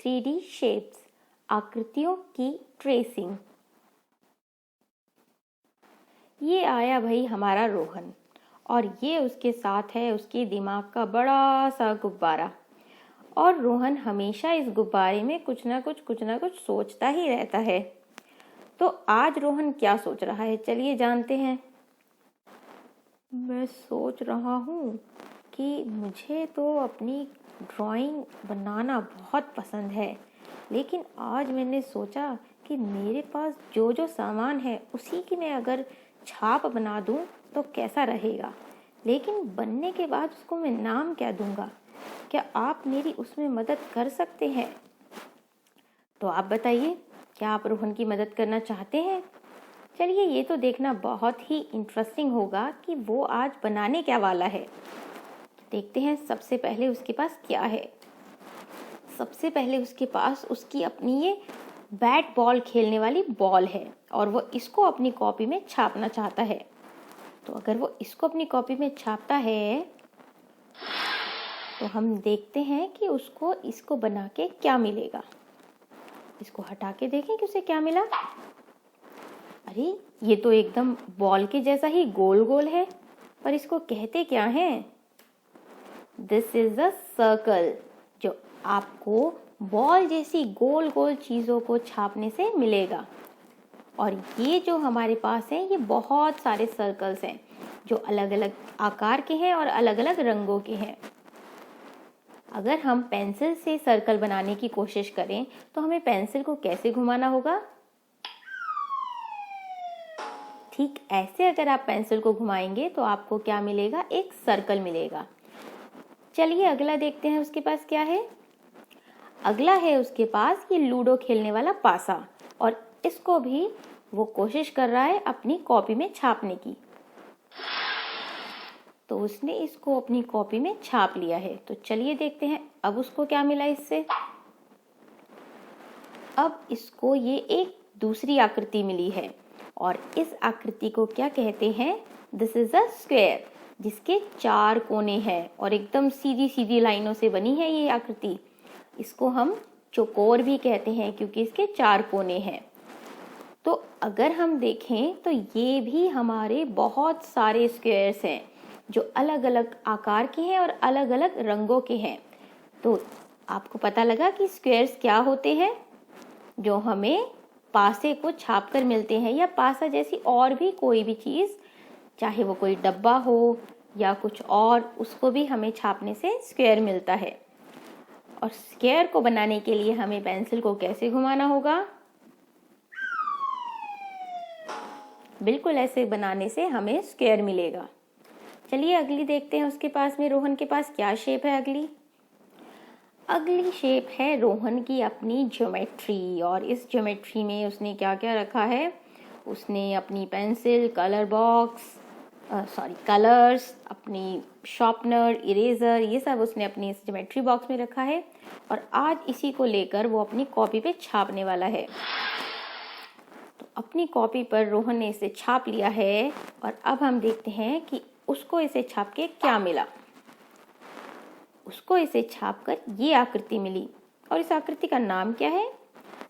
3D shapes, आकृतियों की tracing. ये आया भाई हमारा रोहन, और ये उसके साथ है उसके दिमाग का बड़ा सा गुब्बारा। और रोहन हमेशा इस गुब्बारे में कुछ ना कुछ सोचता ही रहता है। तो आज रोहन क्या सोच रहा है, चलिए जानते हैं। मैं सोच रहा हूँ कि मुझे तो अपनी ड्राइंग बनाना बहुत पसंद है, लेकिन आज मैंने सोचा कि मेरे पास जो जो सामान है उसी की मैं अगर छाप बना दूँ तो कैसा रहेगा। लेकिन बनने के बाद उसको मैं नाम क्या दूँगा? क्या आप मेरी उसमें मदद कर सकते हैं? तो आप बताइए, क्या आप रोहन की मदद करना चाहते हैं? चलिए, ये तो देखना बहुत ही इंटरेस्टिंग होगा कि वो आज बनाने क्या वाला है। देखते हैं सबसे पहले उसके पास क्या है। सबसे पहले उसके पास उसकी अपनी ये बैट बॉल खेलने वाली बॉल है, और वो इसको अपनी कॉपी में छापना चाहता है। तो अगर वो इसको अपनी कॉपी में छापता है तो हम देखते हैं कि उसको इसको बना के क्या मिलेगा। इसको हटा के देखें कि उसे क्या मिला। अरे, ये तो एकदम बॉल के जैसा ही गोल गोल है, पर इसको कहते क्या हैं? दिस इज अ सर्कल, जो आपको बॉल जैसी गोल गोल चीज़ों को छापने से मिलेगा। और ये जो हमारे पास है, ये बहुत सारे सर्कल्स हैं जो अलग अलग आकार के हैं और अलग अलग रंगों के हैं। अगर हम पेंसिल से सर्कल बनाने की कोशिश करें तो हमें पेंसिल को कैसे घुमाना होगा? ठीक ऐसे अगर आप पेंसिल को घुमाएंगे तो आपको क्या मिलेगा? एक सर्कल मिलेगा। चलिए अगला देखते हैं उसके पास क्या है। अगला है उसके पास ये लूडो खेलने वाला पासा, और इसको भी वो कोशिश कर रहा है अपनी कॉपी में छापने की। तो उसने इसको अपनी कॉपी में छाप लिया है। तो चलिए देखते हैं अब उसको क्या मिला इससे। अब इसको ये एक दूसरी आकृति मिली है, और इस आकृति को क्या कहते हैं? दिस इज अ स्क्वायर, जिसके 4 कोने हैं और एकदम सीधी सीधी लाइनों से बनी है ये आकृति। इसको हम चौकोर भी कहते हैं क्योंकि इसके 4 कोने हैं। तो अगर हम देखें तो ये भी हमारे बहुत सारे स्क्वायर्स हैं जो अलग अलग आकार के हैं और अलग अलग रंगों के हैं। तो आपको पता लगा कि स्क्वायर्स क्या होते हैं? जो हमें पासे को छाप कर मिलते हैं, या पासा जैसी और भी कोई भी चीज़, चाहे वो कोई डब्बा हो या कुछ और, उसको भी हमें छापने से स्क्वायर मिलता है। और स्क्वायर को बनाने के लिए हमें पेंसिल को कैसे घुमाना होगा? बिल्कुल ऐसे बनाने से हमें स्क्वायर मिलेगा। चलिए अगली देखते हैं उसके पास में, रोहन के पास क्या शेप है। अगली शेप है रोहन की अपनी ज्योमेट्री, और इस ज्योमेट्री में उसने क्या क्या रखा है? उसने अपनी पेंसिल, कलर बॉक्स, कलर्स, अपनी शार्पनर, इरेजर, ये सब उसने अपनी इस ज्योमेट्री बॉक्स में रखा है, और आज इसी को लेकर वो अपनी कॉपी पे छापने वाला है। तो अपनी कॉपी पर रोहन ने इसे छाप लिया है, और अब हम देखते हैं कि उसको इसे छाप के क्या मिला। उसको इसे छापकर ये आकृति मिली, और इस आकृति का नाम क्या है?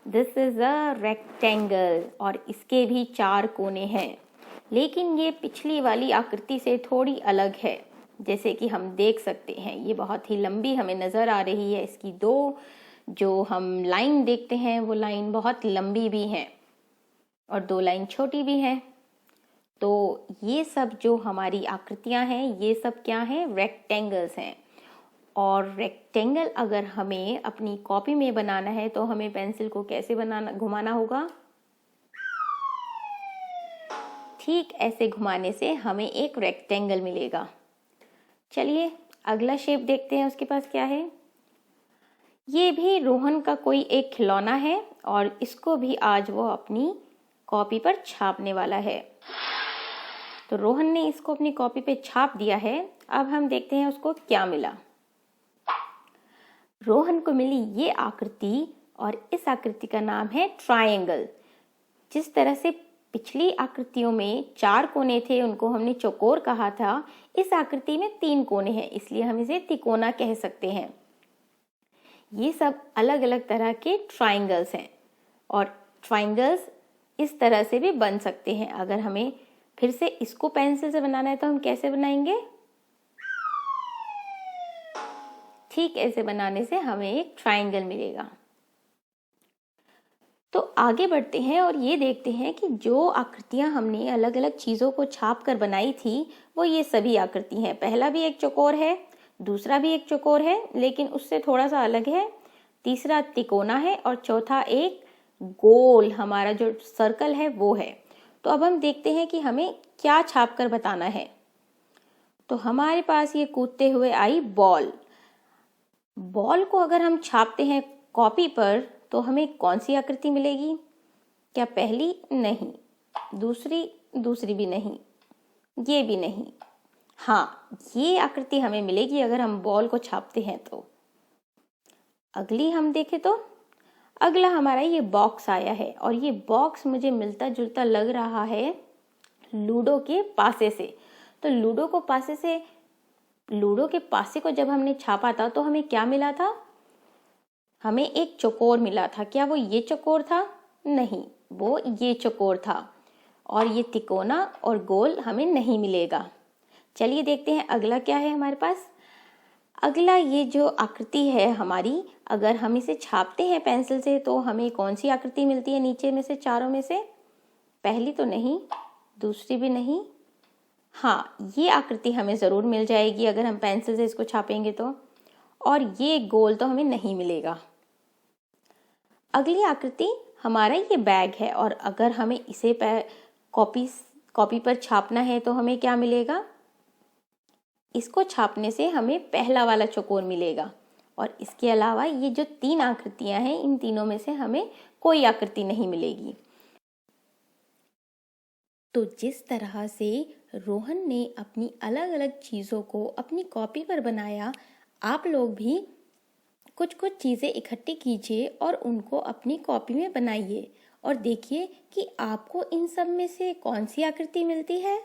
दिस इज अ रेक्टेंगल, और इसके भी 4 कोने हैं, लेकिन ये पिछली वाली आकृति से थोड़ी अलग है। जैसे कि हम देख सकते हैं ये बहुत ही लंबी हमें नज़र आ रही है। इसकी 2 जो हम लाइन देखते हैं वो लाइन बहुत लंबी भी हैं और 2 लाइन छोटी भी हैं। तो ये सब जो हमारी आकृतियां हैं, ये सब क्या हैं? रेक्टेंगल्स हैं। और रेक्टेंगल अगर हमें अपनी कॉपी में बनाना है तो हमें पेंसिल को कैसे घुमाना होगा? ठीक ऐसे घुमाने से हमें एक रेक्टेंगल मिलेगा। चलिए अगला शेप देखते हैं उसके पास क्या है। ये भी रोहन का कोई एक खिलौना है, और इसको भी आज वो अपनी कॉपी पर छापने वाला है। तो रोहन ने इसको अपनी कॉपी पे छाप दिया है। अब हम देखते हैं उसको क्या मिला। रोहन को मिली ये आकृति, और इस आकृति का नाम है ट्रायंगल। जिस तरह से पिछली आकृतियों में 4 कोने थे, उनको हमने चौकोर कहा था, इस आकृति में 3 कोने हैं, इसलिए हम इसे तिकोना कह सकते हैं। ये सब अलग अलग तरह के ट्राइंगल्स हैं और ट्राइंगल्स इस तरह से भी बन सकते हैं। अगर हमें फिर से इसको पेंसिल से बनाना है तो हम कैसे बनाएंगे? ठीक ऐसे बनाने से हमें एक ट्राइंगल मिलेगा। तो आगे बढ़ते हैं और ये देखते हैं कि जो आकृतियां हमने अलग अलग चीज़ों को छाप कर बनाई थी वो ये सभी आकृति हैं। पहला भी एक चौकोर है, दूसरा भी एक चौकोर है लेकिन उससे थोड़ा सा अलग है, तीसरा तिकोना है और चौथा एक गोल, हमारा जो सर्कल है वो है। तो अब हम देखते हैं कि हमें क्या छाप कर बताना है। तो हमारे पास ये कूदते हुए आई बॉल। बॉल को अगर हम छापते हैं कॉपी पर तो हमें कौन सी आकृति मिलेगी? क्या पहली? नहीं। दूसरी भी नहीं, ये भी नहीं। हाँ, ये आकृति हमें मिलेगी अगर हम बॉल को छापते हैं तो। अगली हम देखें तो अगला हमारा ये बॉक्स आया है और ये बॉक्स मुझे मिलता जुलता लग रहा है लूडो के पासे से। तो लूडो के पासे को जब हमने छापा था तो हमें क्या मिला था? हमें एक चौकोर मिला था। क्या वो ये चौकोर था? नहीं, वो ये चौकोर था। और ये तिकोना और गोल हमें नहीं मिलेगा। चलिए देखते हैं अगला क्या है हमारे पास। अगला ये जो आकृति है हमारी, अगर हम इसे छापते हैं पेंसिल से तो हमें कौन सी आकृति मिलती है नीचे में से, चारों में से? पहली तो नहीं, दूसरी भी नहीं। हाँ, ये आकृति हमें ज़रूर मिल जाएगी अगर हम पेंसिल से इसको छापेंगे तो। और ये गोल तो हमें नहीं मिलेगा। अगली आकृति हमारा ये बैग है और अगर हमें इसे कॉपी पर छापना है तो हमें क्या मिलेगा? इसको छापने से हमें पहला वाला चौकोर मिलेगा। और इसके अलावा ये जो 3 आकृतियां हैं, इन तीनों में से हमें कोई आकृति नहीं मिलेगी। तो जिस तरह से रोहन ने अपनी अलग अलग चीज़ों को अपनी कॉपी पर बनाया, आप लोग भी कुछ कुछ चीज़ें इकट्ठी कीजिए और उनको अपनी कॉपी में बनाइए और देखिए कि आपको इन सब में से कौन सी आकृति मिलती है।